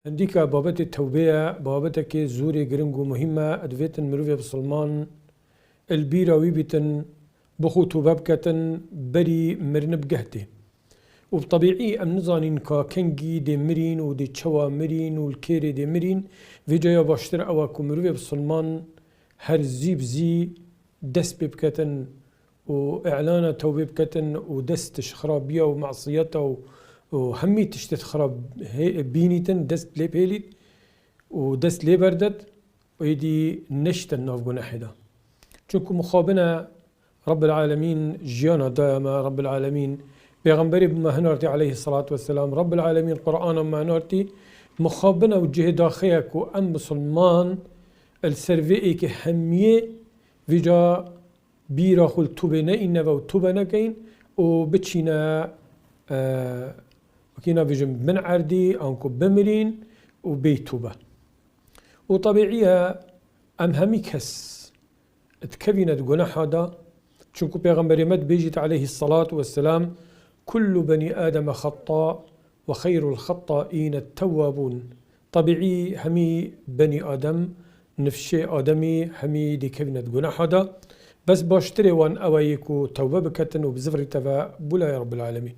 عندك بابت التوبية بابتك زوري جرينجو مهمة أدفيتن مروفيا بسلمان البيرة ويبتن بخو توبابكتن بري مرنب جهته وبطبيعي أم نظانين كا كنجي دي مرين ودي تشوا مرين والكيري دي مرين في جايا باشتر أواكو مروفيا بسلمان هر زيب زي دس ببكتن وإعلان توبة بكتن ودست خرابية ومعصيته وهمي تشتت خراب بينيتن دست لي بيليت ودست لي بردت ويدي نشتن نوف جناحدا چونكو مخابنا رب العالمين جيانا دائما رب العالمين بيغمبري بما هنرتي عليه الصلاة والسلام رب العالمين قرآن ما هنرتي مخابنا وجه داخيك وأم مسلمان السرفيئك همية فيجا بيرا خل توبنا إنه وتوبنا كين وبتشينا وكينا فيجن من عردي أنكو بمرين وبيتوبة وطبيعيها أم همي كس اتكفينت جناح هذا شنكو بيغمبر مد بيجت عليه الصلاة والسلام كل بني آدم خطاء وخير الخطائين التوابون طبيعي همي بني آدم نفشي آدمي همي دي كفينت جناح هذا بس باشتري وان أوايكو توبة بكتن وبزفر تفا بولا يا رب العالمين.